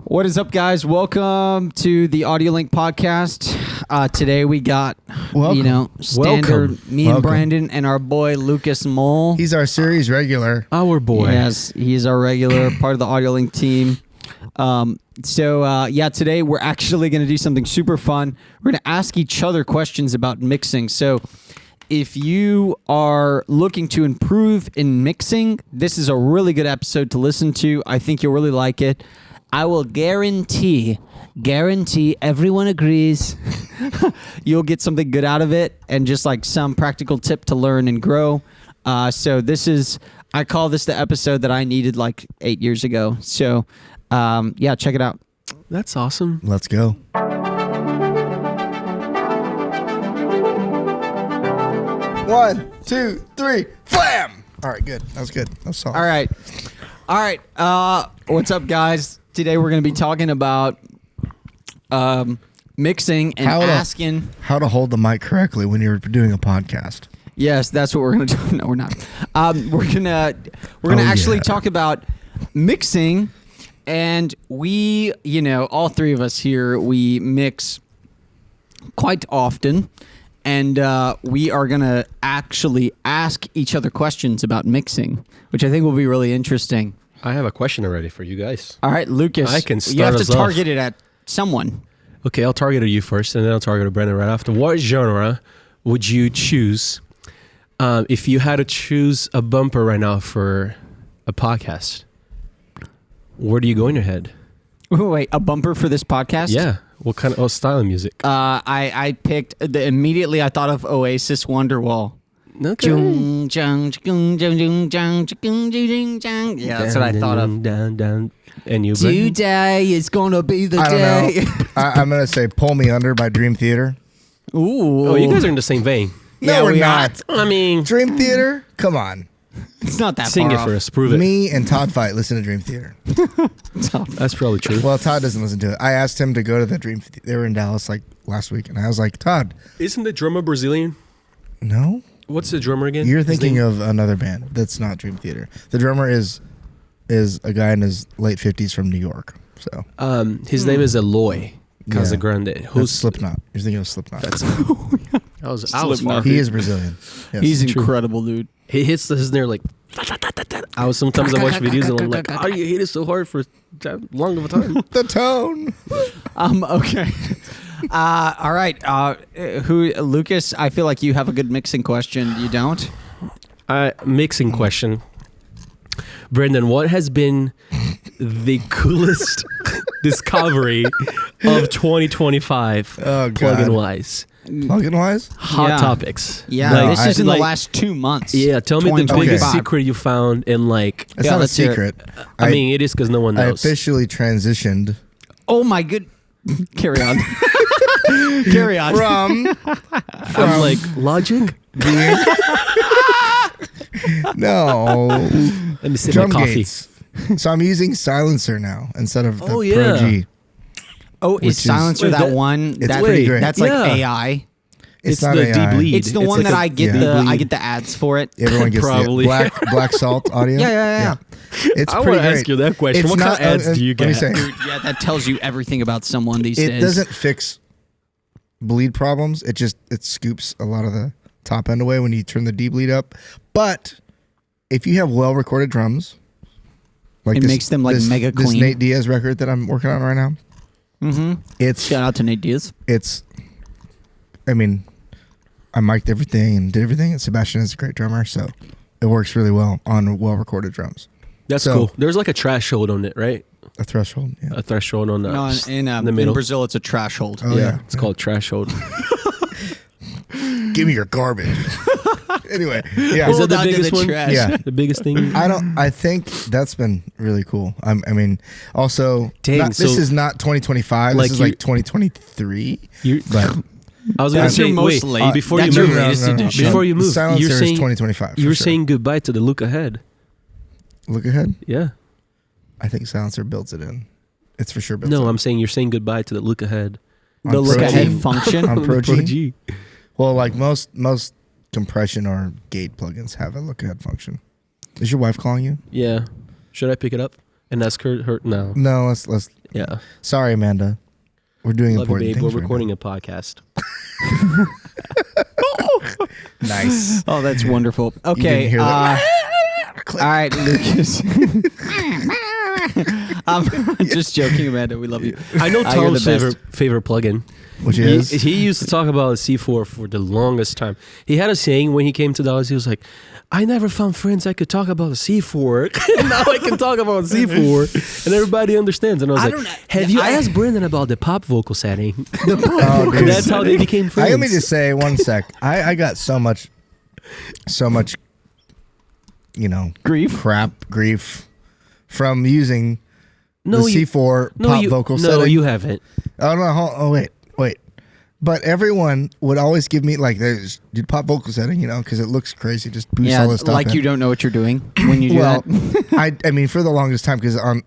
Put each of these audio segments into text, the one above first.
What is up, guys? Welcome to the Audiolink podcast. Today we got, standard me and Brandon and our boy Lucas Mole. He's our series regular. Our boy. Yes, he's our regular part of the Audiolink team. Today we're actually going to do something super fun. We're going to ask each other questions about mixing. So if you are looking to improve in mixing, this is a really good episode to listen to. I think you'll really like it. I will guarantee everyone agrees you'll get something good out of it and just like some practical tip to learn and grow. I call this the episode that I needed like 8 years ago. So check it out. That's awesome. Let's go. 1, 2, 3, flam! All right, good. That was good. That was solid. All right. What's up, guys? Today we're going to be talking about mixing and asking how to hold the mic correctly when you're doing a podcast. Yes, that's what we're going to do. No, we're not. We're gonna actually talk about mixing, and we, all three of us here, we mix quite often, and we are gonna actually ask each other questions about mixing, which I think will be really interesting. I have a question already for you guys. All right, Lucas. I can start You have to us off. target it at someone. Okay, I'll target you first, and then I'll target Brandon right after. What genre would you choose if you had to choose a bumper right now for a podcast? Where do you go in your head? Wait, a bumper for this podcast? Yeah. What kind of style of music? I picked immediately. I thought of Oasis, Wonderwall. Okay. Yeah, that's what I thought of. Down. And you, Brandon? Today is gonna be the I day. don't know. I'm going to say Pull Me Under by Dream Theater. Ooh. Oh, you guys are in the same vein. No, we're not. I mean, Dream Theater? Come on. It's not that sing far it off. for us. Prove it. Me and Todd Fight listen to Dream Theater. That's probably true. Well, Todd doesn't listen to it. I asked him to go to the Dream Theater. They were in Dallas like last week, and I was like, Todd. Isn't the drummer Brazilian? No. What's the drummer again? You're thinking of another band that's not Dream Theater. The drummer is a guy in his late 50s from New York. So his name is Eloy Casagrande. Who's Slipknot? You're thinking of Slipknot. I was far. He is Brazilian. Yes. He's incredible, dude. He hits his snare like. I watch videos and I'm like, how do you hit it so hard for that long of a time? The tone. Okay. All right. Lucas? I feel like you have a good mixing question. You don't? Mixing question. Brendan, what has been the coolest discovery of 2025 plugin wise? Plugin wise? Hot topics. Yeah, this is in the last 2 months. Yeah, tell me the biggest secret you found in like... It's not a secret. I mean, it is because no one knows. I officially transitioned. Oh my good... Carry on. Carry on. From like Logic? No. Let me sip Drum my coffee. gates. So I'm using Silencer now instead of the Pro G. Oh, is Silencer that one? It's pretty great. That's like AI. It's not the AI. deep lead. It's the one that I get I get the ads for it. Everyone gets Probably. the black salt audio. Yeah. It's I pretty want to great. ask you that question. It's what kind of ads do you get? Let me say, Dude, yeah, that tells you everything about someone these days. it doesn't fix bleed problems. It scoops a lot of the top end away when you turn the deep bleed up. But if you have well recorded drums, like it makes them like mega clean. This Nate Diaz record that I'm working on right now. Mm-hmm. Shout out to Nate Diaz. I mic'd everything and did everything, and Sebastian is a great drummer, so it works really well on well recorded drums. That's cool. There's like a threshold on it, right? A threshold. Yeah. A threshold on the in the middle. In Brazil, it's a threshold. Oh, yeah. It's called threshold. Give me your garbage. Anyway, yeah. Is that the biggest one? Trash. Yeah. The biggest thing? I think that's been really cool. Also, this is not 2025. Like this is like 2023. But I was going to say, most wait, late. before That's you your move, latest edition. before you move, Silencer you're saying is 2025. You were saying goodbye to the look ahead. Look ahead. Yeah. I think Silencer builds it in. It's for sure built No, in. I'm saying you're saying goodbye to the look ahead. The look ahead function. On Pro Pro G. G. Well, like most compression or gate plugins have a look ahead function. Is your wife calling you? Yeah. Should I pick it up? And that's her. No. No, let's. Yeah. Sorry, Amanda. We're doing Love you, important babe. things. We're recording a podcast. Nice. Oh, that's wonderful. didn't Okay. hear that? All right, Lucas. I'm just joking, Amanda. We love you. I know You're the Tom's best. favorite plugin. Which is He used to talk about C4 for the longest time. He had a saying when he came to Dallas. He was like, I never found friends I could talk about C4. Now I can talk about C4 and everybody understands. And I was have you asked Brendan about the pop vocal setting? Oh, dude. That's how they became friends. Let me just say one sec. I got so much, grief from using the C4 pop vocal setting. No, you haven't. Oh no! Wait. But everyone would always give me like, "There's pop vocal setting," because it looks crazy. Just boost all this stuff. Like you don't know what you're doing when you do that. I mean, for the longest time, because I'd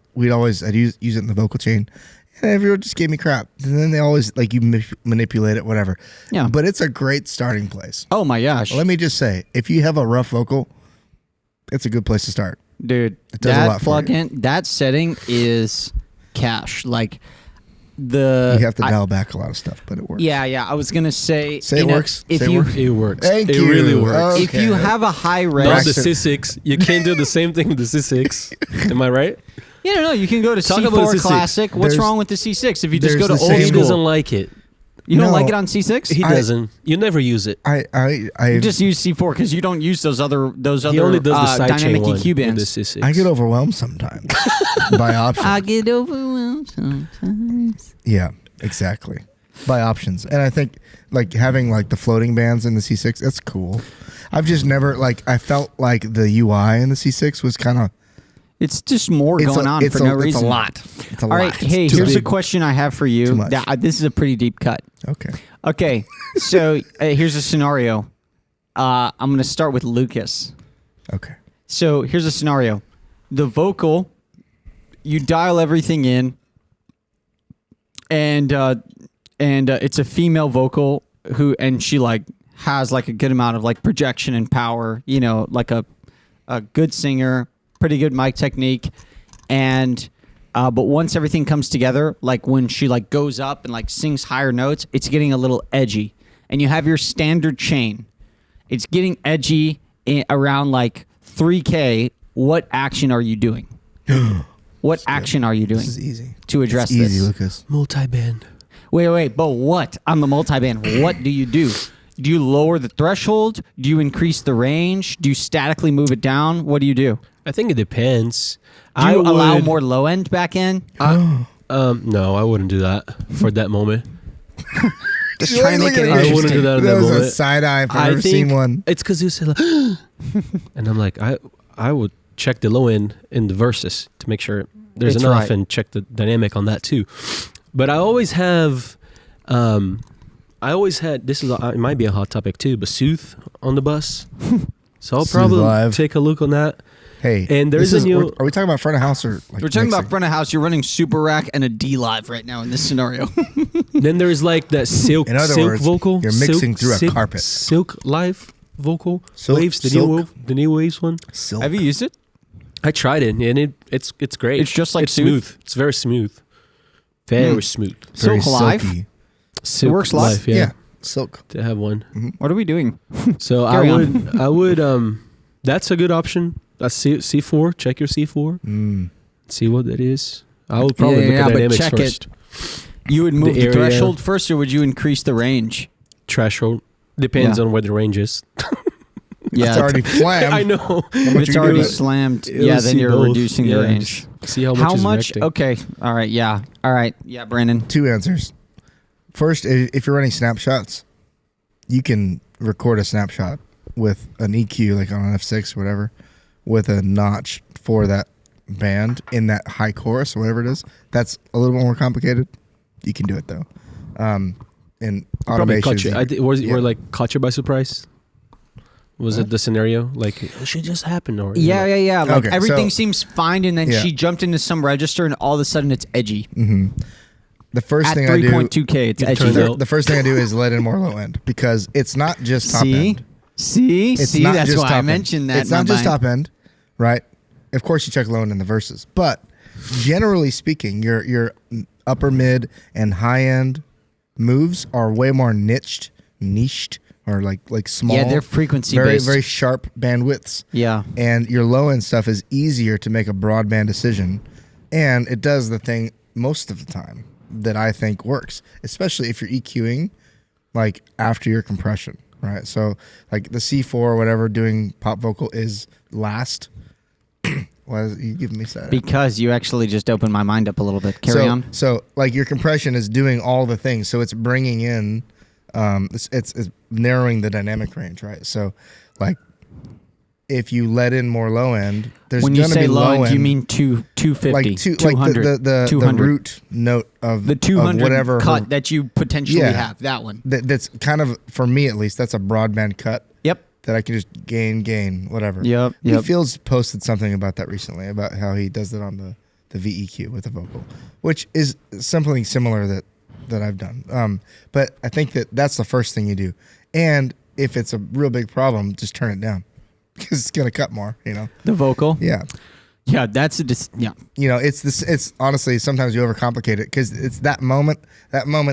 use it in the vocal chain, and everyone just gave me crap. And then they always like you manipulate it, whatever. Yeah. But it's a great starting place. Oh my gosh, Let me just say, if you have a rough vocal, it's a good place to start. dude! It does a That lot for you. plugin, that setting is cash. Like You have to dial back a lot of stuff, but it works. Yeah. I was gonna say. Say it works. If Say it you works. It works. Thank it you. really works. Okay. if you have a high res, Not the C6. You can't do the same thing with the C6. Am I right? no, you can go to Talk C4 about the C6. Classic. What's There's- wrong with the C6? If you just there's go to the old same- He school, doesn't like it. you don't No. like it on C6. He doesn't. You never use it. I You just use C4 because you don't use those other He only does the sidechain dynamic one EQ with the bands. C6. I get overwhelmed sometimes by options. I get overwhelmed sometimes. Yeah, exactly. By options. And I think like having like the floating bands in the C6, that's cool. I've just never I felt like the UI in the C6 was kind of It's just more going on for no reason. It's a lot. It's a All lot. right, hey, It's too here's a big. question I have for you. Too much. This is a pretty deep cut. Okay. Okay, so here's a scenario. I'm going to start with Lucas. Okay. So here's a scenario. The vocal, you dial everything in, and it's a female vocal and she has a good amount of projection and power. Like a good singer, pretty good mic technique, and but once everything comes together, like when she goes up and sings higher notes, it's getting a little edgy. And you have your standard chain. It's getting edgy around 3K. What action are you doing? What action are you doing This is easy. to address It's easy, this? Lucas. Multiband. Wait, but what? On the multiband, what do you do? Do you lower the threshold? Do you increase the range? Do you statically move it down? What do you do? I think it depends. Do you allow more low end back in? No, I wouldn't do that for that moment. Just try and make it I wouldn't interesting. do that in That that was a moment. side eye if I've I ever think seen one. it's because you said, and I'm like, I would check the low end in the verses to make sure there's That's enough right. and check the dynamic on that too. But I always have, this is it might be a hot topic too, but Soothe on the bus. So I'll Soothe probably Live. take a look on that. Hey, And there's this a new- Are we talking about front of house or We're talking about mixing? front of house. You're running Super Rack and a D Live right now in this scenario. Then there's that silk, In other silk words, vocal. you're mixing through a carpet. Silk live vocal. Silk- Waves, the new Waves one. Silk. Have you used it? I tried it and it's great. It's just like it's Soothe? smooth. It's very smooth. Very smooth. Very Silk Live? silky. Silk works live? Yeah. Silk. To have one. What are we doing? So Carry I would that's a good option. That's C4. Check your C4. See what that is. I would probably look at but dynamics check first. You would move the, area. threshold first, or would you increase the range? Threshold. Depends Yeah. on where the range is. It's already slammed. I know. If much it's you already do? slammed, It'll yeah, then see you're both. reducing the Yeah, range. just see how much How is much? reacting. Okay. All right. Yeah. All right. Yeah, Brandon. Two answers. First, if you're running snapshots, you can record a snapshot with an EQ, like on an F6 or whatever, with a notch for that band in that high chorus or whatever it is. That's a little more complicated. You can do it though. And Probably automation. caught you. Yeah. Were caught you by surprise? Was it the scenario? It should just happen, or Yeah. Like Okay, everything so- seems fine, and then Yeah. she jumped into some register, and all of a sudden it's edgy. The first At thing I do. 3.2K, it's edgy. turns out- The first thing I do is let in more low end because it's not just top end. See, It's see. not That's just why top I end. mentioned that. It's not just top end, right? Of course, you check low end in the verses, but generally speaking, your upper mid and high end moves are way more niched, or like small. Yeah, they're frequency very based. very sharp bandwidths. Yeah. And your low end stuff is easier to make a broadband decision, and it does the thing most of the time that I think works, especially if you're EQing like after your compression, right? So like the C4 or whatever doing pop vocal is last. Why is you giving me that? Because you actually just opened my mind up a little bit. Carry on. So like your compression is doing all the things. So it's bringing in, it's narrowing the dynamic range, right? So like if you let in more low end, there's When going you to be say low end, end. you mean 250, Like 200, like the 200. root note of The 200 of whatever cut that you potentially Yeah. have. That one. that's kind of, for me at least, that's a broadband cut Yep. that I can just gain, whatever. Yep. He Yep. Fields posted something about that recently, about how he does it on the VEQ with the vocal, which is something similar that I've done. But I think that's the first thing you do. And if it's a real big problem, just turn it down because it's going to cut more, The vocal. Yeah. Yeah, that's a yeah. It's honestly, sometimes you overcomplicate it because it's that moment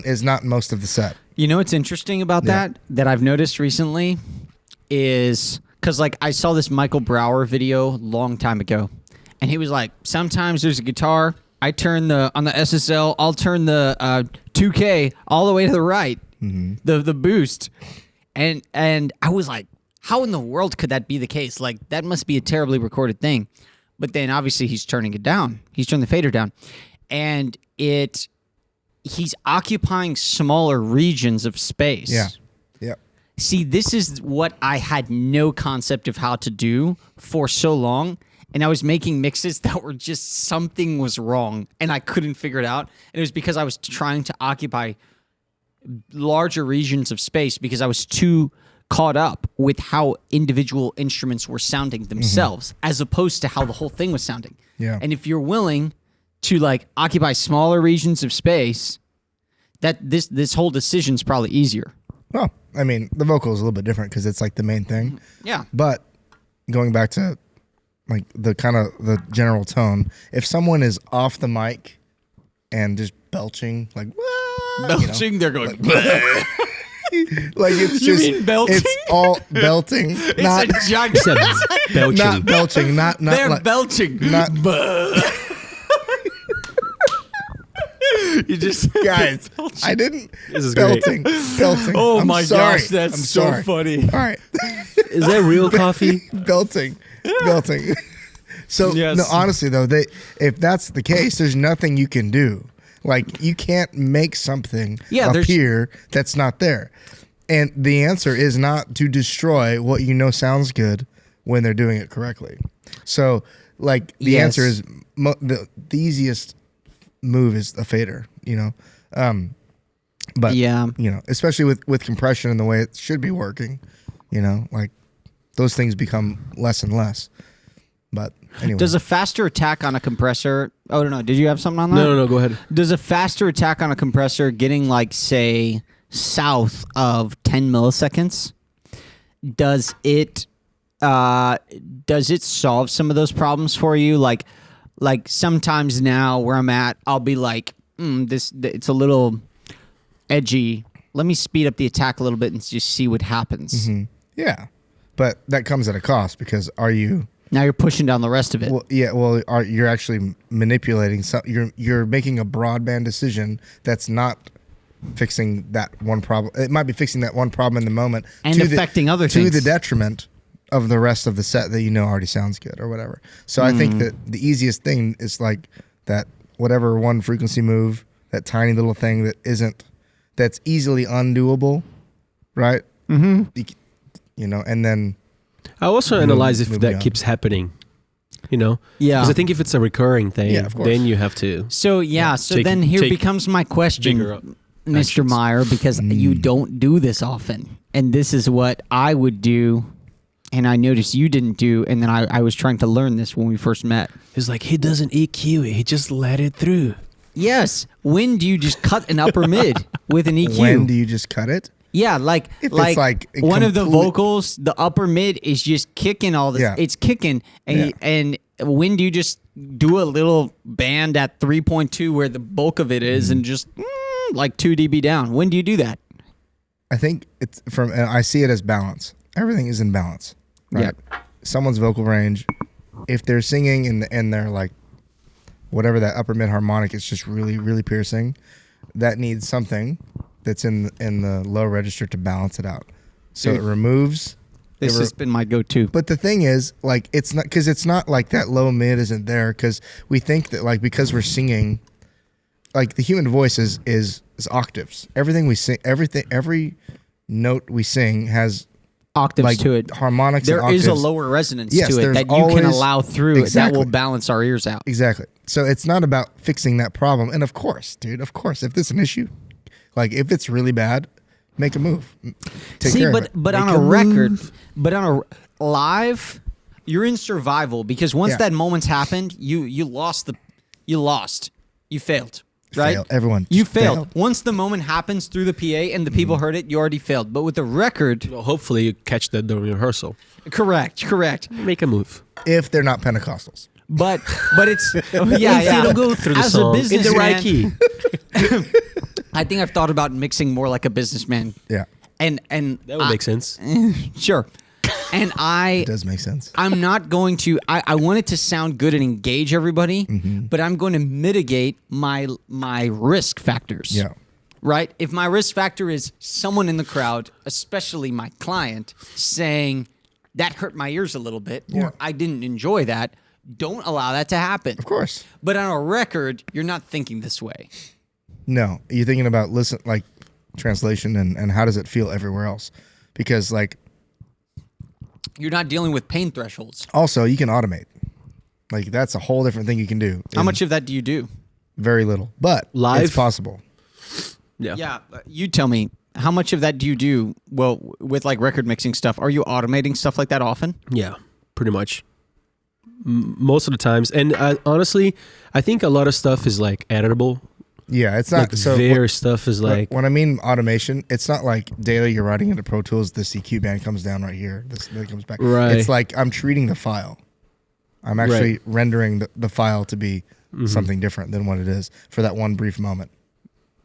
is not most of the set. You know what's interesting about Yeah. that I've noticed recently is because like I saw this Michael Brower video a long time ago, and he was like, sometimes there's a guitar, I turn on the SSL, I'll turn the 2K all the way to the right, the boost, and I was like, how in the world could that be the case? Like that must be a terribly recorded thing. But then obviously he's turning it down. He's turning the fader down, and he's occupying smaller regions of space. Yeah. Yeah. See, this is what I had no concept of how to do for so long. And I was making mixes that were just something was wrong and I couldn't figure it out. And it was because I was trying to occupy larger regions of space because I was too caught up with how individual instruments were sounding themselves as opposed to how the whole thing was sounding. Yeah. And if you're willing to like occupy smaller regions of space, that this whole decision's probably easier. Well, I mean, the vocal is a little bit different because it's like the main thing. Yeah. But going back to like the kind of the general tone, if someone is off the mic and just belching, like Belching, they're going. like it's You just mean belching? it's all belting, not It's a gigantic. Belching. not belching, not They're like, belching. not You just guys. I didn't This is great. belting. Oh I'm my sorry. gosh, that's I'm so sorry. funny. All right. Is that real coffee? belting. So Yes. no, honestly though, if that's the case, there's nothing you can do. Like you can't make something appear that's not there. And the answer is not to destroy what you know sounds good when they're doing it correctly. So like the Yes. answer is the easiest move is a fader, but Yeah. especially with compression and the way it should be working, like those things become less and less. But anyway, Does a faster attack on a compressor? Oh no, did you have something on that? No, go ahead. Does a faster attack on a compressor getting like say south of 10 milliseconds? Does it solve some of those problems for you? Like sometimes now where I'm at, I'll be like, it's a little edgy. Let me speed up the attack a little bit and just see what happens. yeah, but that comes at a cost because Now you're pushing down the rest of it. well, yeah, you're actually manipulating you're making a broadband decision that's not fixing that one problem. It might be fixing that one problem in the moment And affecting other things. to the detriment of the rest of the set that already sounds good or whatever. So I think that the easiest thing is like that whatever one frequency move, that tiny little thing that's easily undoable, right? Mm-hmm. And then I also analyze if move that beyond. keeps happening. Yeah. Because I think if it's a recurring thing, Yeah, of course. then you have to. So so Take- then here take becomes my question, bigger Mr. actions. Meyer, because you don't do this often, and this is what I would do, and I noticed you didn't do, and then I was trying to learn this when we first met. It's like he doesn't EQ it; he just let it through. Yes. When do you just cut an upper mid with an EQ? when do you just cut it? Yeah, like If it's like a one of the complete- vocals, the upper mid is just kicking all this. Yeah. It's kicking, and Yeah. and when do you just do a little band at 3.2 where the bulk of it is and just like 2 dB down? When do you do that? I think it's I see it as balance. Everything is in balance, right? Yeah. Someone's vocal range, if they're singing and they're like, whatever that upper mid harmonic is just really, really piercing, that needs something that's in the low register to balance it out. So Dude, it removes. This has been my go-to. But the thing is, like, it's not like that low mid isn't there, because we think that, like, because we're singing, like, the human voice is octaves. Everything we sing, every note we sing has Octaves like to it. harmonics. There and is a octaves. lower resonance Yes, to it there's that you can always- allow through Exactly. that will balance our ears out. Exactly. So it's not about fixing that problem. And of course, dude, if there's an issue, like if it's really bad, make a move. Take See, care but of it. but Make on a record, move. but on a live, you're in survival because once Yeah. that moment's happened, you lost, you failed, right? Failed. Everyone You just failed. Once the moment happens through the PA and the people heard it, you already failed. But with the record, Well, hopefully you catch that during rehearsal. correct. Make a move. If they're not Pentecostals. But it's If you don't go through the As song a in the right businessman, key. I think I've thought about mixing more like a businessman, Yeah, and That would make sense. sure. And it does make sense. I'm not going to. I want it to sound good and engage everybody, but I'm going to mitigate my risk factors. Yeah. Right. If my risk factor is someone in the crowd, especially my client, saying that hurt my ears a little bit, Yeah. or I didn't enjoy that, don't allow that to happen. Of course. But on a record, you're not thinking this way. No, you're thinking about like translation and how does it feel everywhere else? Because like You're not dealing with pain thresholds. also you can automate. Like that's a whole different thing you can do. How much of that do you do? Very little, but Live? it's possible. Yeah. Yeah, you tell me. How much of that do you do? Well, with like record mixing stuff, are you automating stuff like that often? Yeah, pretty much. Most of the times. And honestly, I think a lot of stuff is like editable. Yeah, it's not Like so. their stuff is like, When I mean automation, it's not like daily you're writing into Pro Tools, this EQ band comes down right here, this comes back. Right. It's like I'm treating the file. I'm actually Right. rendering the file to be something different than what it is for that one brief moment.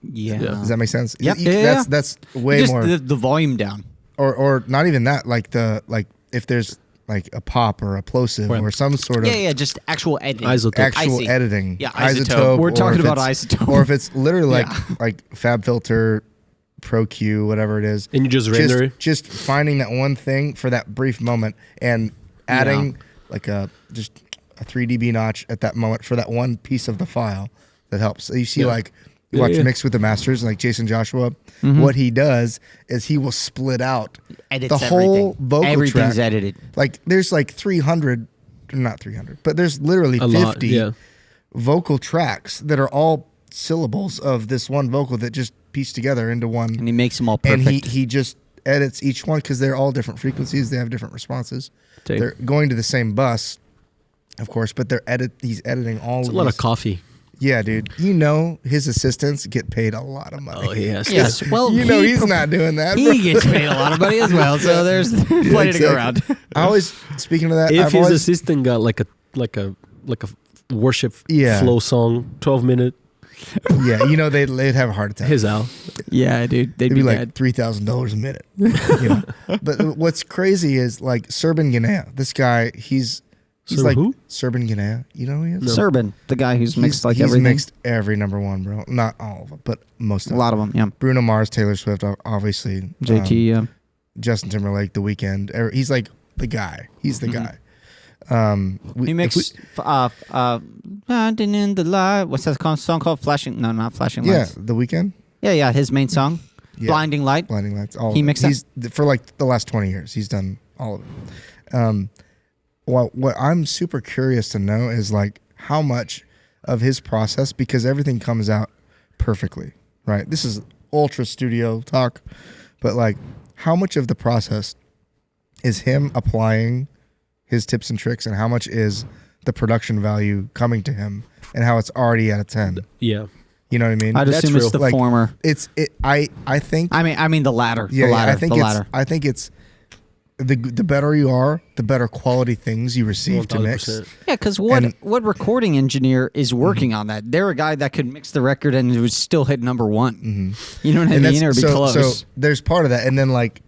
Yeah. Yeah. Does that make sense? Yep. You- Yeah. That's way Just more. the volume down. Or not even that. Like if there's like a pop or a plosive Right. or some sort of Yeah, just actual editing. Isotope. actual I see. editing. Yeah, isotope. We're or talking if about it's- isotope. Or if it's literally like Yeah. like Fab Filter, Pro Q, whatever it is. and you just render it. Just finding that one thing for that brief moment and adding like just a 3 dB notch at that moment for that one piece of the file that helps. So you see Yeah. like you Yeah, watch yeah. Mix with the Masters, like Jason Joshua, what he does is he will split out Edits the whole everything. vocal Everything's track. edited. Like there's like 300, not 300, but there's literally A 50 lot, yeah. vocal tracks that are all syllables of this one vocal that just pieced together into one. And he makes them all And perfect. he just edits each one because they're all different frequencies. They have different responses. Take- They're going to the same bus, of course, but he's editing all It's a of lot these. of coffee. Yeah, dude. You know his assistants get paid a lot of money. Oh, yes. yes. Well, You know he's not doing that. bro. He gets paid a lot of money as well, so there's plenty to go around. I always, speaking of that, If I've his always, assistant got like a worship Yeah. flow song, 12-minute, yeah, you know they'd have a heart attack. his out. Yeah, dude, they'd It'd be be like bad. $3,000 a minute. You know? But what's crazy is like Serban Ghenea. This guy, he's Serban like who? Serban Ghenea. You know who he is? No. Serban, the guy who's mixed like he's everything. mixed every number one, bro. Not all of them, but most of A them. lot of them, yeah. Bruno Mars, Taylor Swift, obviously. JT, yeah. Justin Timberlake, The Weeknd. He's like the guy. He's the guy. He mixed Finding in the Light. What's that song called? Flashing? No, not Flashing yeah, Lights. The Weeknd. Yeah. His main song, Yeah. Blinding Light. Blinding Lights. All He of it. mixed that? He's for like the last 20 years. He's done all of it. What I'm super curious to know is like how much of his process, because everything comes out perfectly, right? This is ultra studio talk, but like how much of the process is him applying his tips and tricks, and how much is the production value coming to him, and how it's already at a 10. Yeah. You know what I mean? I'd That's assume it's real. the Like, former. I think I mean the latter. yeah, the latter. I think the it's latter. I think it's the better you are, the better quality things you receive to mix. 100%. Yeah, because what recording engineer is working on that? They're a guy that could mix the record and it would still hit number one. You know what I mean? Or be close. So there's part of that, and then like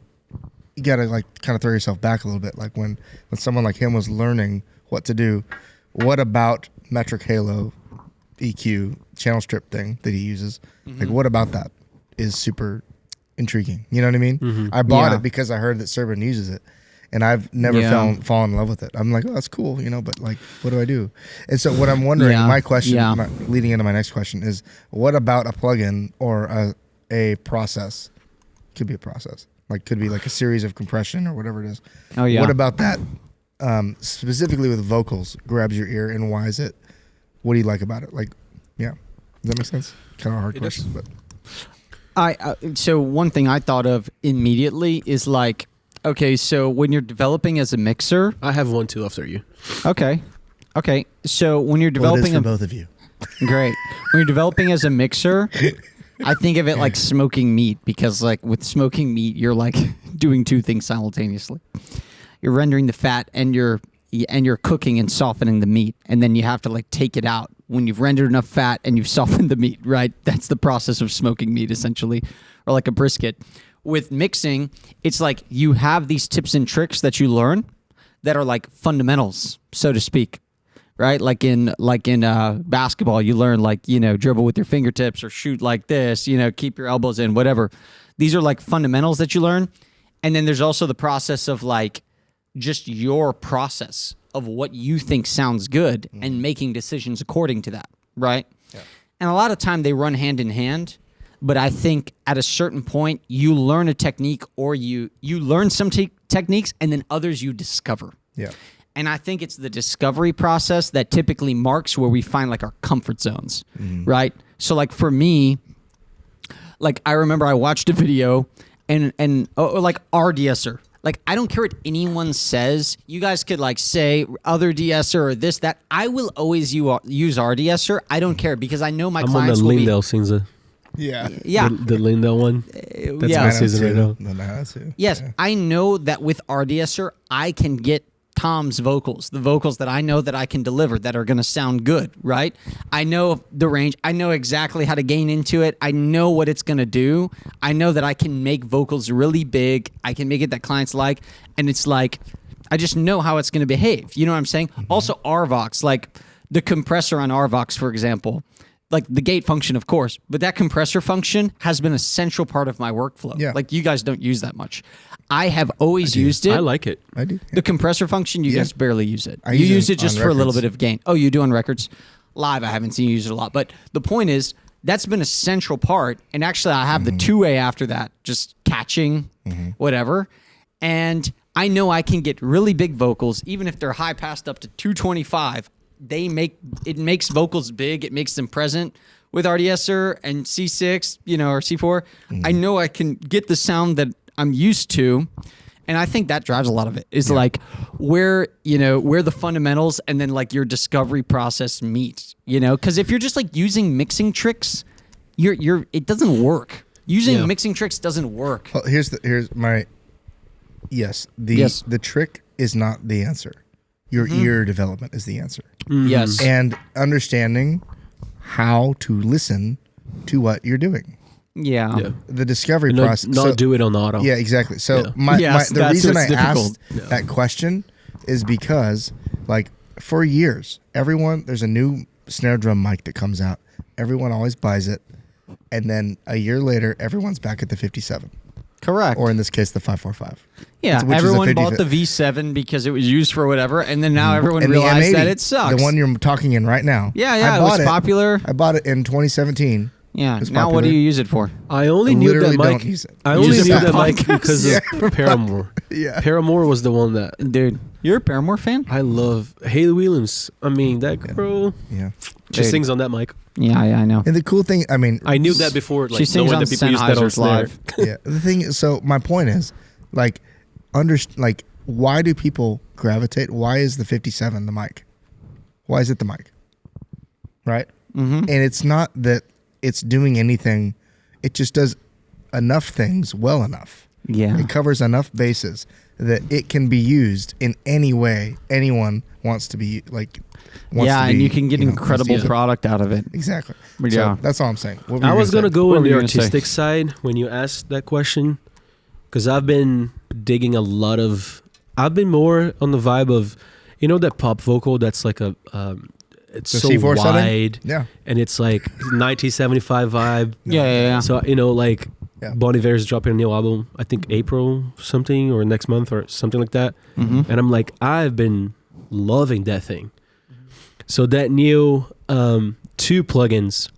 you gotta like kind of throw yourself back a little bit. Like when someone like him was learning what to do, what about metric halo, EQ, channel strip thing that he uses? Like what about that is super intriguing? You know what I mean? I bought it because I heard that Serban uses it, and I've never fallen in love with it. I'm like, oh, that's cool, you know, but like, what do I do? And so what I'm wondering, my question, leading into my next question is, what about a plugin or a process? Could be a process, like could be like a series of compression or whatever it is. Oh yeah. What about that? Specifically with vocals, grabs your ear, and why is it? What do you like about it? Like, yeah, does that make sense? Kind of a hard question, but. So one thing I thought of immediately is like, okay, so when you're developing as a mixer, I have one too after you. okay, so when you're Well, it developing is for both of you. great, when you're developing as a mixer, I think of it like smoking meat, because like with smoking meat, you're like doing two things simultaneously. You're rendering the fat and you're cooking and softening the meat, and then you have to like take it out when you've rendered enough fat and you've softened the meat, right? That's the process of smoking meat, essentially, or like a brisket. With mixing, it's like you have these tips and tricks that you learn that are like fundamentals, so to speak, right? Like in basketball, you learn like, you know, dribble with your fingertips or shoot like this, you know, keep your elbows in, whatever. These are like fundamentals that you learn. And then there's also the process of like just your process of what you think sounds good and making decisions according to that, right? Yeah. And a lot of time they run hand in hand, but I think at a certain point you learn a technique, or you learn some techniques and then others you discover. Yeah. And I think it's the discovery process that typically marks where we find like our comfort zones, right? So like for me, like I remember I watched a video and like RDSer. Like, I don't care what anyone says. You guys could, like, say other de-esser or this, that. I will always use RDSer. I don't care, because I know my clients will I'm on the Lindell Sinza. Yeah. Yeah. The Lindell one. That's yeah. my season right now. Yes, yeah. I know that with RDSer, I can get Tom's vocals, the vocals that I know that I can deliver that are going to sound good, right? I know the range. I know exactly how to gain into it. I know what it's going to do. I know that I can make vocals really big. I can make it that clients like, and it's like, I just know how it's going to behave. You know what I'm saying? Also, RVox, like the compressor on RVox, for example, like the gate function, of course, but that compressor function has been a central part of my workflow. Yeah. Like you guys don't use that much. I have always used it. I like it. I do. Yeah. The compressor function, you guys barely use it. You use use it it just on for a little records. bit of gain. Oh, you do on records? Live, I haven't seen you use it a lot. But the point is, that's been a central part. And actually, I have the 2A after that, just catching, whatever. And I know I can get really big vocals, even if they're high passed up to 225. It makes vocals big. It makes them present. With RDSer and C6, you know, or C4, I know I can get the sound that I'm used to, and I think that drives a lot of it. Is like where the fundamentals and then like your discovery process meet. You know, because if you're just like using mixing tricks, it doesn't work. Using mixing tricks doesn't work. Well, here's my the trick is not the answer. Your ear development is the answer. Yes, and understanding how to listen to what you're doing. Yeah. The discovery process. Not do it on auto. Yeah, exactly. So the reason I asked that question is because, like, for years, there's a new snare drum mic that comes out. Everyone always buys it. And then a year later, everyone's back at the 57. Correct. Or in this case, the 545. Yeah, everyone bought the V7 because it was used for whatever, and then now everyone realized that it sucks. The one you're talking in right now. Yeah, it was popular. I bought it in 2017. Yeah. Now what do you use it for? I only knew that mic. Don't use it. I only knew that mic because of Paramore. Yeah. Paramore was the one that. Dude, you're a Paramore fan? I love Hayley Williams. I mean, that girl. Yeah. She sings on that mic. Yeah, I know. And the cool thing, I mean, I knew that before. Like, she sings on that people use that on Sennheiser's live. Yeah. The thing is, so my point is, like, why do people gravitate? Why is the 57 the mic? Why is it the mic? Right? Mm-hmm. And it's not that it's doing anything. It just does enough things well enough. Yeah. It covers enough bases that it can be used in any way anyone wants to be like. And you can get incredible product out of it. Exactly. Yeah. So that's all I'm saying. I was going to go What on were the you gonna say? artistic side when you asked that question, because I've been digging I've been more on the vibe of, that pop vocal that's like it's The so C4 setting? wide, Yeah. and it's like 1975 vibe. Yeah. So like Yeah. Bon Iver's dropping a new album, I think April something or next month or something like that, Mm-hmm. and I'm like, I've been loving that thing. So that new 2 plugins,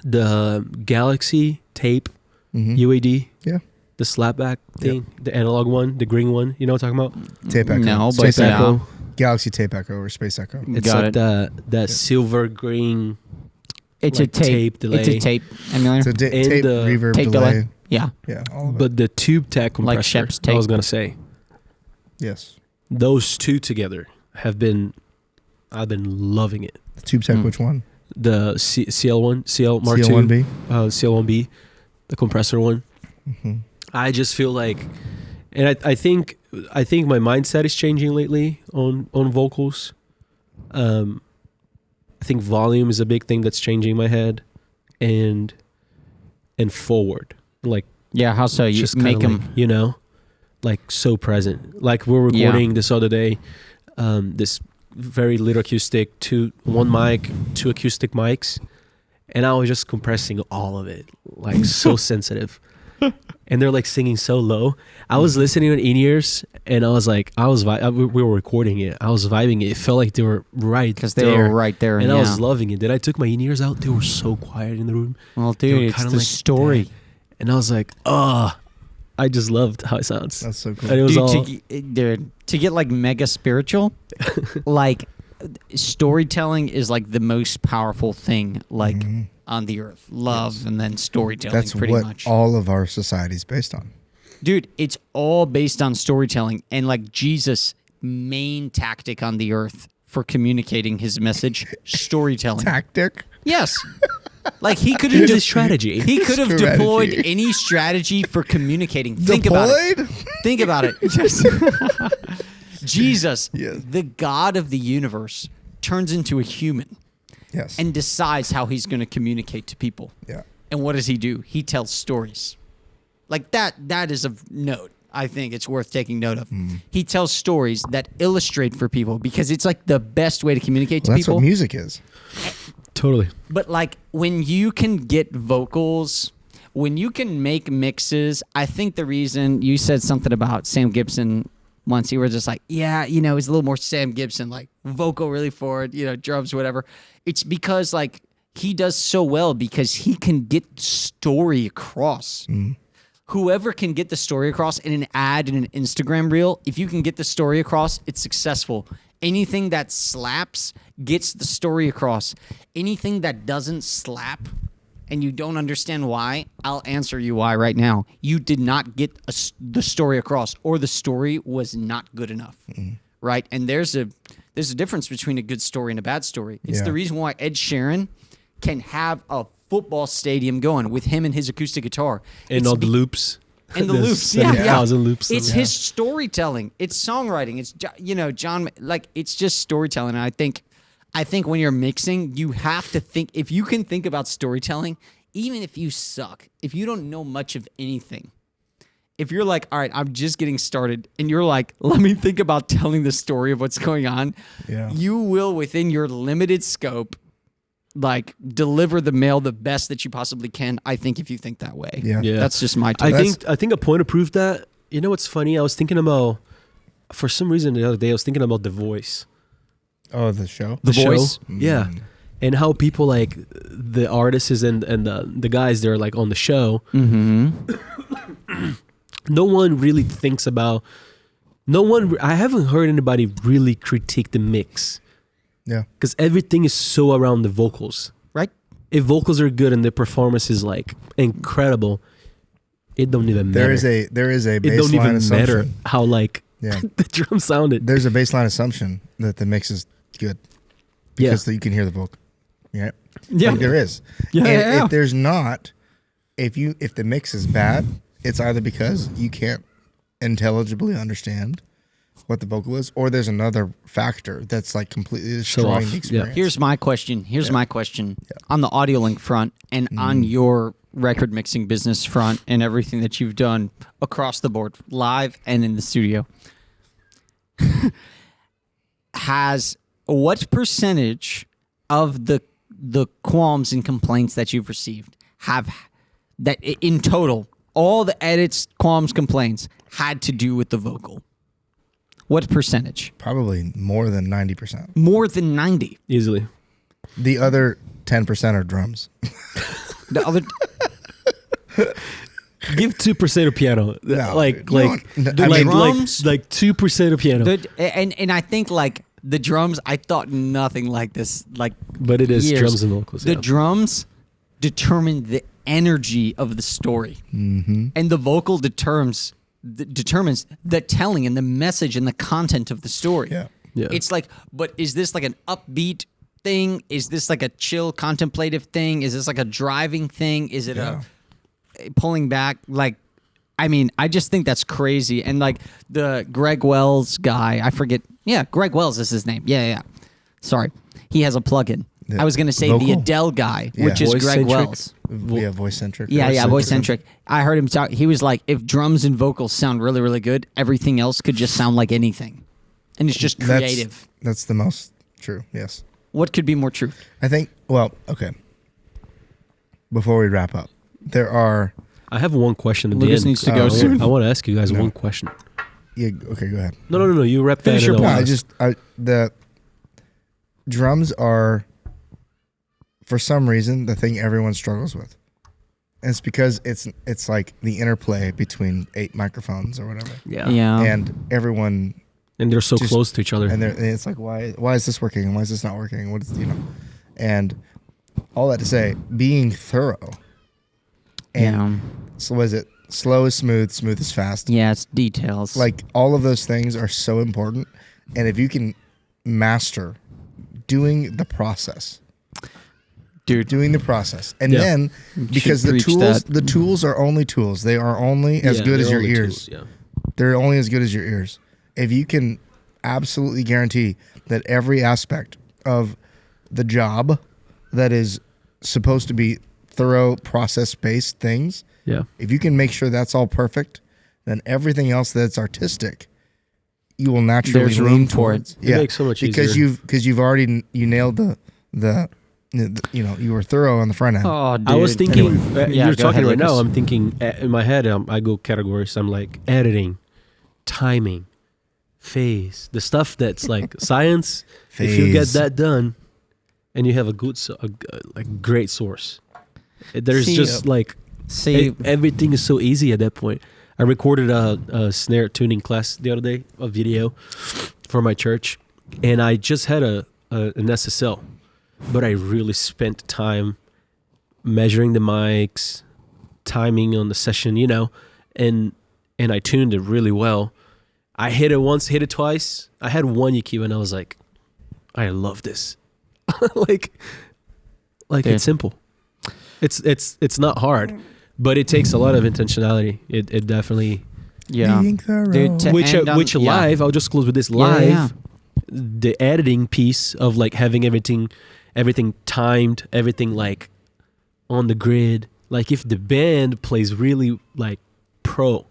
the Galaxy Tape UAD, Yeah. the slapback thing, the analog one, the green one, you know what I'm talking about? Tape Echo. No, but Space yeah. Echo. Galaxy Tape Echo or Space Echo. It's Got like it. that silver green. It's like a tape delay. It's a tape emulator. It's a And tape the reverb tape delay. Yeah. Yeah. All of it. But the tube tech compressor, Shep's I was tape. gonna say, Yes. those two together I've been loving it. The Tube Tech, which one? The CL1, CL Mark II, CL1B. CL1B, the compressor one. Mm-hmm. I just feel like, and I think my mindset is changing lately on vocals. I think volume is a big thing that's changing my head, and forward, like Yeah. How so? You just make kinda them. like, like so present. Like we're recording this other day, this very little acoustic, one mic, 2 acoustic mics, and I was just compressing all of it, like so sensitive. And they're like singing so low. I was listening on in-ears, and I was like, we were recording it. I was vibing it. It felt like they were right Because they were right there. and I was loving it. Then I took my in-ears out. They were so quiet in the room. Well, They were dude, it's kinda the like story. dead. And I was like, I just loved how it sounds. That's so cool. And it was Dude, all, to get like mega spiritual, like storytelling is like the most powerful thing like on the earth. Love and then storytelling. That's pretty what much. all of our society is based on. Dude, it's all based on storytelling, and like Jesus' main tactic on the earth for communicating his message, storytelling. Tactic. Yes. Like he could it have was a just strategy. he could have Strategy. deployed any strategy for communicating. Think about it. Deployed? Think about it. Jesus, Yes. the God of the universe, turns into a human Yes. and decides how he's going to communicate to people. yeah. And what does he do? He tells stories. Like that is of note. I think it's worth taking note of. He tells stories that illustrate for people because it's like the best way to communicate to Well, that's people. what music is. Totally. But like when you can get vocals, when you can make mixes, I think the reason you said something about Sam Gibson once, you were just like, yeah, you know, he's a little more Sam Gibson, like vocal really forward, you know, drums, whatever. It's because like he does so well because he can get story across. Whoever can get the story across in an ad in an Instagram reel, if you can get the story across, it's successful. Anything that slaps gets the story across. Anything that doesn't slap and you don't understand why, I'll answer you why right now. You did not get the story across, or the story was not good enough, right? And there's a difference between a good story and a bad story. It's Yeah. the reason why Ed Sheeran can have a football stadium going with him and his acoustic guitar. And It's all the loops. and the There's loops, 7,000 loops. It's his storytelling. It's songwriting. It's John. Like it's just storytelling. And I think when you're mixing, you have to think. If you can think about storytelling, even if you suck, if you don't know much of anything, if you're like, all right, I'm just getting started, and you're like, let me think about telling the story of what's going on. Yeah. You will, within your limited scope, like deliver the mail the best that you possibly can. I think if you think that way. Yeah. Yeah. That's just my I take. think a point to prove that. You know what's funny? I was thinking about, for some reason the other day, I was thinking about The Voice. Oh, the show. The Voice? show, yeah, and how people like the artists and the guys they're like on the show. No one really thinks about. I haven't heard anybody really critique the mix Yeah. because everything is so around the vocals. Right? If vocals are good and the performance is like incredible, it don't even matter. There is a It don't baseline even matter assumption. how like Yeah. the drum sounded. There's a baseline assumption that the mix is good because you can hear the vocal. Yeah. Yeah. Like there is. Yeah, And yeah, yeah. if there's not, if the mix is bad, it's either because you can't intelligibly understand what the vocal is, or there's another factor that's like completely destroying off. the experience. Here's my question. On the Audiolink front and on your record mixing business front and everything that you've done across the board, live and in the studio, what percentage of the qualms and complaints that you've received have that in total, all the edits, qualms, complaints had to do with the vocal? What percentage? Probably more than 90%. More than 90. Easily. The other 10% are drums. The other Give 2% of piano. No, like no, I mean, drums? like 2% of piano. and I think like the drums, I thought nothing like this. Like, But it is years. drums and vocals. The yeah. drums determine the energy of the story, and the vocal determines the telling and the message and the content of the story. Yeah. Yeah. It's like, but is this like an upbeat thing? Is this like a chill, contemplative thing? Is this like a driving thing? Is it a pulling back? Like, I mean, I just think that's crazy. And like the Greg Wells guy, I forget. Yeah, Greg Wells is his name. Yeah. Sorry. He has a plugin. The I was going to say vocal? the Adele guy, which is Greg Voice-centric. Wells. Yeah, voice-centric. Yeah, voice-centric. I heard him talk. He was like, if drums and vocals sound really, really good, everything else could just sound like anything. And it's just creative. That's the most true, yes. What could be more true? I think, well, okay. Before we wrap up, there are... I have one question at Lucas the end. needs to go I soon. want to ask you guys No. one question. Yeah, okay, go ahead. No. You wrap that Finish in. your and I'll point. ask. The drums are, for some reason, the thing everyone struggles with. And it's because it's like the interplay between 8 microphones or whatever. Yeah. And everyone... And they're so Just- close to each other. And it's like, why is this working and why is this not working? What is, and all that to say, being thorough. And so was it slow is smooth, smooth is fast. Yeah, it's details. Like all of those things are so important. And if you can master doing the process, dude, and Yeah. then because the preach tools, that. the tools are only tools. They are only as good as they're your only ears. tools, yeah. They're only as good as your ears. If you can absolutely guarantee that every aspect of the job that is supposed to be thorough process-based things, Yeah. if you can make sure that's all perfect, then everything else that's artistic, you will naturally There's lean room for it. towards. It makes so much easier. because you've already you nailed the you were thorough on the front end. oh, dude. I was thinking, Yeah, you're go talking ahead, right now, Lucas. I'm thinking, in my head, I go categories. I'm like editing, timing, phase, the stuff that's like science. If you get Phase. that done and you have a good, like great source, there's See, just like, See, everything is so easy at that point. I recorded a snare tuning class the other day, a video for my church, and I just had an SSL, but I really spent time measuring the mics, timing on the session, and I tuned it really well. I hit it once, hit it twice. I had one EQ, and I was like, I love this. like Dude. it's simple. It's not hard, but it takes a lot of intentionality. It definitely. yeah. Being thorough. Dude, to Which end on- which yeah. live, I'll just close with this Yeah, live. yeah. The editing piece of like having everything timed, everything like on the grid. Like if the band plays really like pro,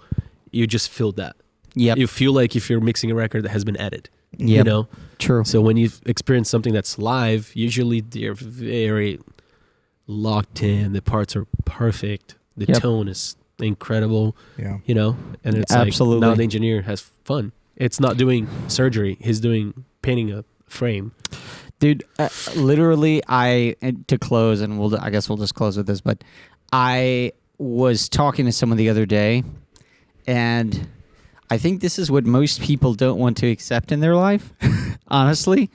you just feel that. Yep. You feel like if you're mixing a record that has been edited. You Yep. know? True. So when you've experienced something that's live, usually they're very locked in. The parts are perfect. The Yep. tone is incredible. Yeah. And it's Absolutely. like now the engineer has fun. It's not doing surgery. He's doing painting a frame. Dude, literally, to close, and I guess we'll just close with this, but I was talking to someone the other day, and I think this is what most people don't want to accept in their life, honestly,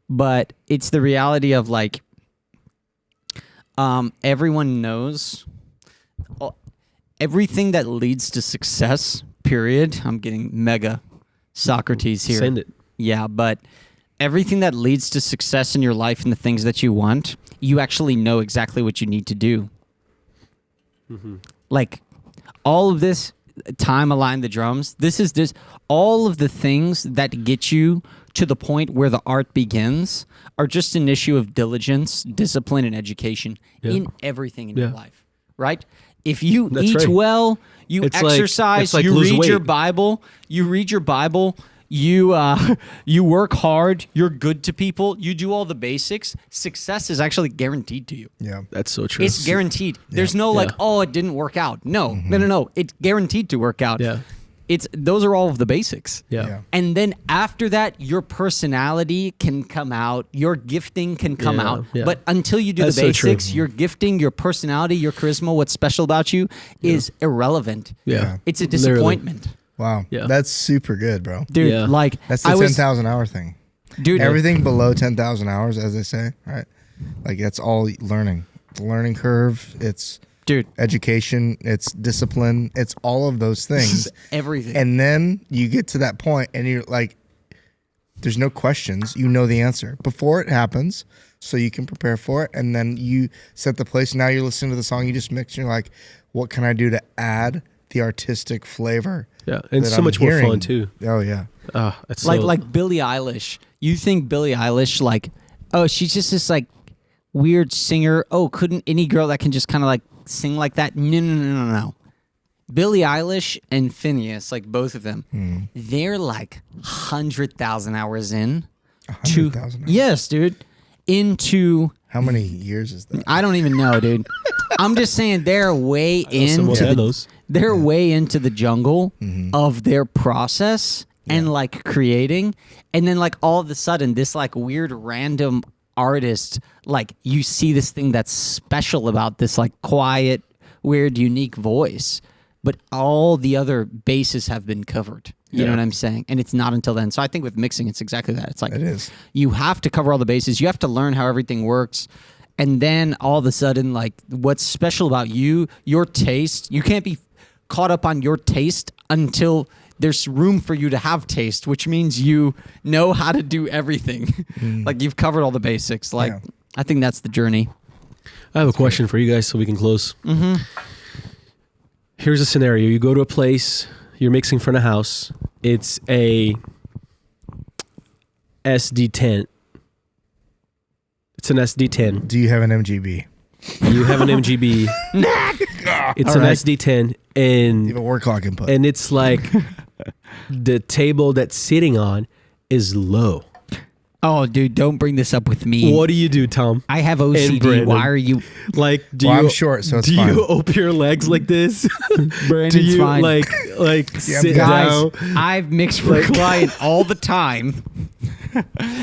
but it's the reality of like, everyone knows everything that leads to success, period. I'm getting mega Socrates here. Send it. Yeah, but everything that leads to success in your life and the things that you want, you actually know exactly what you need to do. Mm-hmm. Like, all of this time align the drums. This is just all of the things that get you to the point where the art begins are just an issue of diligence, discipline, and education in everything in your life, right? If you eat well, you exercise, you read your Bible, you work hard, you're good to people, you do all the basics, success is actually guaranteed to you. Yeah. That's so true. It's guaranteed. There's no like, oh, it didn't work out. No, no. It's guaranteed to work out. Yeah. Those are all of the basics. Yeah. And then after that, your personality can come out, your gifting can come out. Yeah. But until you do That's the so true. basics, your gifting, your personality, your charisma, what's special about you is irrelevant. Yeah. It's a disappointment. Literally. Wow. Yeah. That's super good, bro. Dude, Yeah. like That's the 10,000 hour thing. Dude, Everything below 10,000 hours, as they say, right? Like that's all learning. The learning curve, it's education, it's discipline, it's all of those things. Everything. And then you get to that point and you're like, there's no questions. You know the answer before it happens, so you can prepare for it. And then you set the place. Now you're listening to the song you just mixed. And you're like, what can I do to add the artistic flavor? Yeah, and that so I'm much hearing? more fun too. Oh yeah. It's like Billie Eilish. You think Billie Eilish like, oh, she's just this like weird singer. Oh, couldn't any girl that can just kind of like sing like that? No. Billie Eilish and Phineas, like both of them, they're like 100,000 hours in. 100,000 hours. Yes, dude. Into How many years is that? I don't even know, dude. I'm just saying they're way into they're way into the jungle of their process and like creating, and then like all of a sudden this like weird random artist, like you see this thing that's special about this like quiet, weird, unique voice, but all the other bases have been covered. You know what I'm saying? And it's not until then. So I think with mixing, it's exactly that. It's like It is. You have to cover all the bases. You have to learn how everything works. And then all of a sudden, like what's special about you, your taste, you can't be caught up on your taste until there's room for you to have taste, which means you know how to do everything. Like you've covered all the basics. Like I think that's the journey. I have a question for you guys so we can close. Here's a scenario. You go to a place, you're mixing from a house. It's a SD10. It's an SD10. Do you have an MGB? You have an MGB. It's an SD10, and You have a word clock input. and it's like the table that's sitting on is low. Oh, dude, don't bring this up with me. What do you do, Tom? I have And OCD. Brandon. Why are you... Like, do Well, you? I'm short, so it's do fine. you open your legs like this? Brandon's do you fine. like sit Guys, down? I've mixed for a client all the time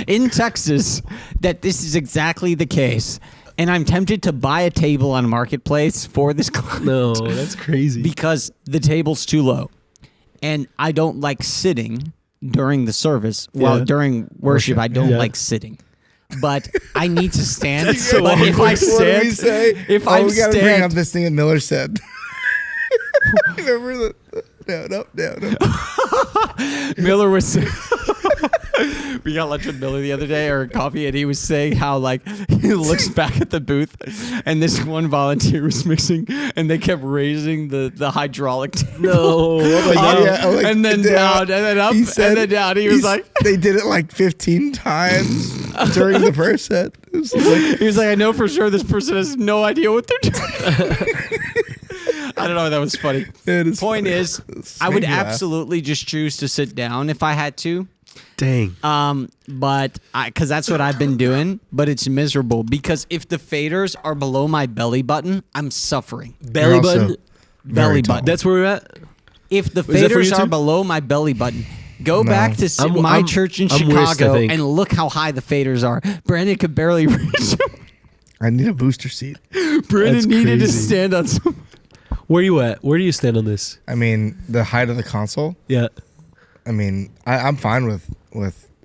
in Texas that this is exactly the case. And I'm tempted to buy a table on Marketplace for this client. No, that's crazy. Because the table's too low. And I don't like sitting during the service. Well, Yeah. during worship, I don't Yeah. like sitting. But I need to stand. That's so but if I awkward. What do we stand, say? if Oh, I we gotta bring stand, up this thing that Miller said. Remember the no. Miller was we got lunch with Miller the other day or coffee, and he was saying how like he looks back at the booth and this one volunteer was mixing and they kept raising the hydraulic table. No, oh my Up, God. Yeah, like, and then down and then up He said- and then down. He was like they did it like 15 times during the first set. It was like, he was like, I know for sure this person has no idea what they're doing. I don't know. That was funny. it is Point funny. is, It's I would made me laugh. absolutely just choose to sit down if I had to. Dang. But because that's what I've been doing, but it's miserable because if the faders are below my belly button, I'm suffering. Belly also button. Belly tall. button. That's where we're at. If the that for you faders are too? below my belly button, go back to my church in I'm worst, I Chicago think. and look how high the faders are. Brandon could barely reach them. I need a booster seat. Brandon That's needed to crazy. stand on some. Where are you at? Where do you stand on this? I mean, the height of the console. Yeah. I mean, I'm fine with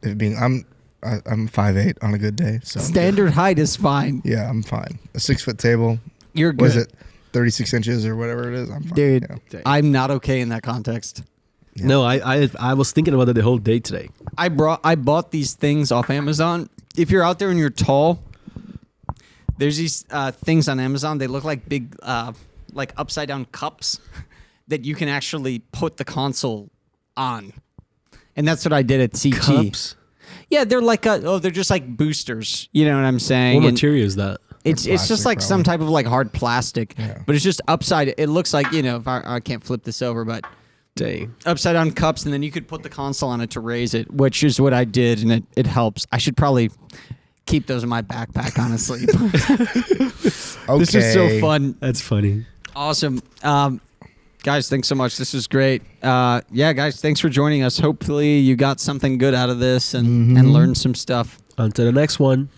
it being. I'm 5'8" on a good day. So Standard height is fine. yeah, I'm fine. A 6 foot table. You're good. Was it 36 inches or whatever it is? I'm fine. Dude, Yeah. I'm not okay in that context. Yeah. No, I was thinking about it the whole day today. I bought these things off Amazon. If you're out there and you're tall, there's these things on Amazon. They look like big, like upside down cups that you can actually put the console on. And that's what I did at CT. Cups? Yeah, they're like they're just like boosters. You know what I'm saying? What And material is that? it's just Plastic, like some probably. type of like hard plastic, Yeah. but it's just upside. It looks like, if I can't flip this over, but Dang. upside down cups, and then you could put the console on it to raise it, which is what I did, and it helps. I should probably keep those in my backpack, honestly. Okay. This is so fun. That's funny. Awesome. Guys, thanks so much. This was great. Yeah, guys, thanks for joining us. Hopefully you got something good out of this and learned some stuff. On to the next one.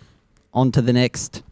On to the next.